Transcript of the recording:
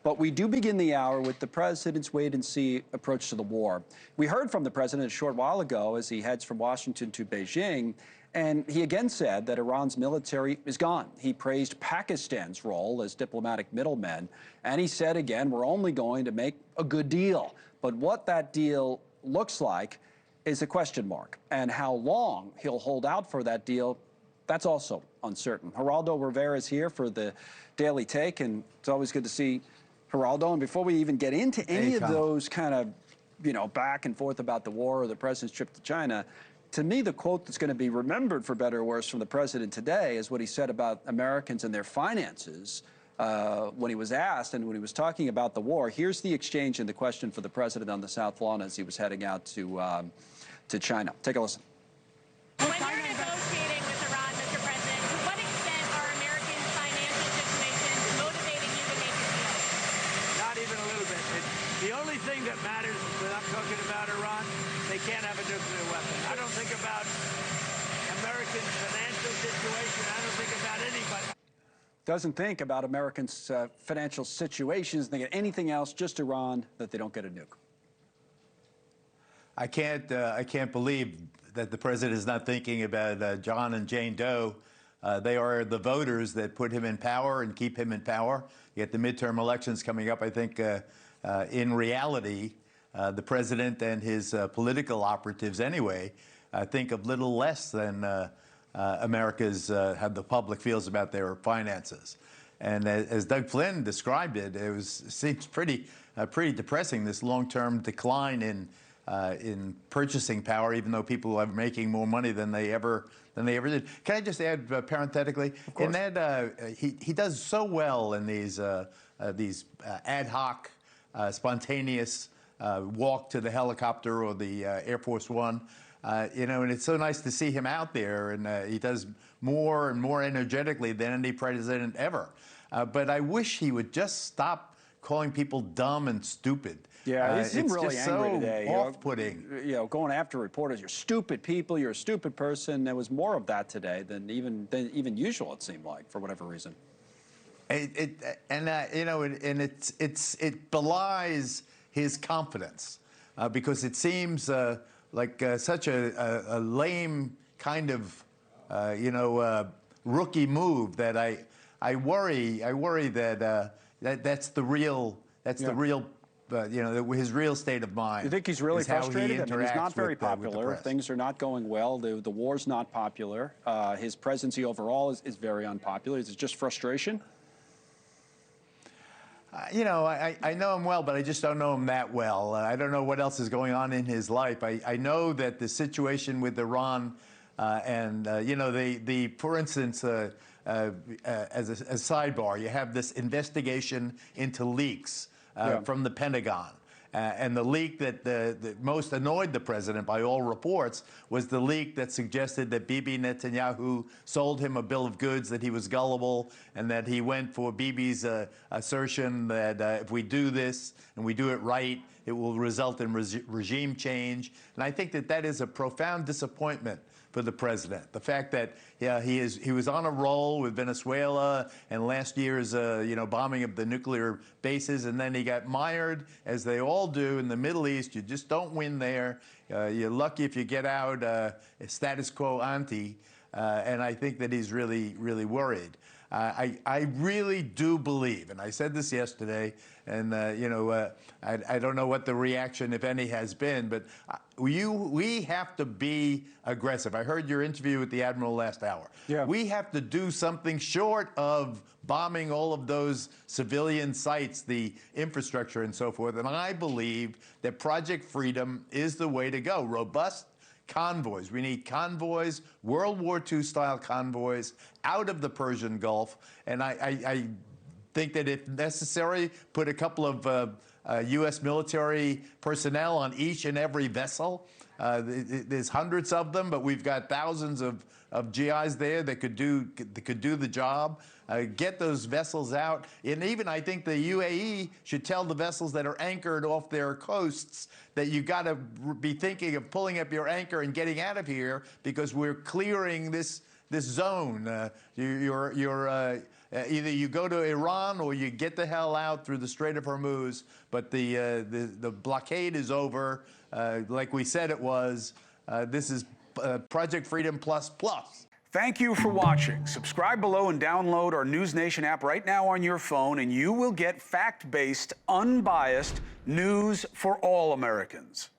But we do begin the hour with the president's wait-and-see approach to the war. We heard from the president a short while ago as he heads from Washington to Beijing, and he again said that Iran's military is gone. He praised Pakistan's role as diplomatic middlemen, and he said again, we're only going to make a good deal. But what that deal looks like is a question mark, and how long he'll hold out for that deal, that's also uncertain. Geraldo Rivera is here for the Daily Take, and it's always good to see Geraldo. And before we even get into any of those kind of, back and forth about the war or the president's trip to China, to me, the quote that's going to be remembered for better or worse from the president today is what he said about Americans and their finances when he was asked and when he was talking about the war. Here's the exchange and the question for the president on the South Lawn as he was heading out to China. Take a listen. When you're negotiating with Iran, Mr. President, to what extent are Americans' financial situations motivating you to make a deal? Not even a little bit. The only thing that matters when I'm talking about Iran, they can't have a nuclear weapon. I don't think about Americans' financial situation. I don't think about anybody. Doesn't think about Americans' financial situations, think of anything else, just Iran, that they don't get a nuke. I can't believe that the president is not thinking about John and Jane Doe. They are the voters that put him in power and keep him in power. Yet the midterm elections coming up, I think, in reality, the president and his political operatives anyway think of little less than America's, how the public feels about their finances. And as Doug Flynn described it, seems pretty depressing, this long-term decline in purchasing power, even though people are making more money than they ever did. Can I just add parenthetically? In that he does so well in these ad hoc, spontaneous walk to the helicopter or the Air Force One. And it's so nice to see him out there, and he does more and more energetically than any president ever. But I wish he would just stop calling people dumb and stupid. Yeah, he seemed really angry today. Off-putting. Going after reporters, you're stupid people, you're a stupid person. There was more of that today than even usual, it seemed like, for whatever reason. It belies his confidence because it seems like such a lame kind of rookie move that I worry that that's the real his real state of mind. You think he's really frustrated? I mean, he's not very popular. Things are not going well. The war's not popular. His presidency overall is very unpopular. Is it just frustration? I know him well, but I just don't know him that well. I don't know what else is going on in his life. I know that the situation with Iran and for instance, as a sidebar, you have this investigation into leaks from the Pentagon. And the leak that most annoyed the president, by all reports, was the leak that suggested that Bibi Netanyahu sold him a bill of goods, that he was gullible, and that he went for Bibi's assertion that if we do this and we do it right, it will result in regime change. And I think that is a profound disappointment for the president. The fact that he was on a roll with Venezuela and last year's bombing of the nuclear bases, and then he got mired, as they all do in the Middle East. You just don't win there. You're lucky if you get out status quo ante, and I think that he's really, really worried. I really do believe, and I said this yesterday, and I don't know what the reaction, if any, has been, but we have to be aggressive. I heard your interview with the Admiral last hour. Yeah. We have to do something short of bombing all of those civilian sites, the infrastructure and so forth, and I believe that Project Freedom is the way to go. Robust convoys. We need convoys, World War II-style convoys, out of the Persian Gulf. And I think that if necessary, put a couple of U.S. military personnel on each and every vessel. There's hundreds of them, but we've got thousands of GIs there that could do the job. Get those vessels out. And even I think the UAE should tell the vessels that are anchored off their coasts that you got to be thinking of pulling up your anchor and getting out of here, because we're clearing this zone. Either you go to Iran or you get the hell out through the Strait of Hormuz. But the blockade is over, like we said it was. This is Project Freedom Plus Plus. Thank you for watching. Subscribe below and download our NewsNation app right now on your phone, and you will get fact-based, unbiased news for all Americans.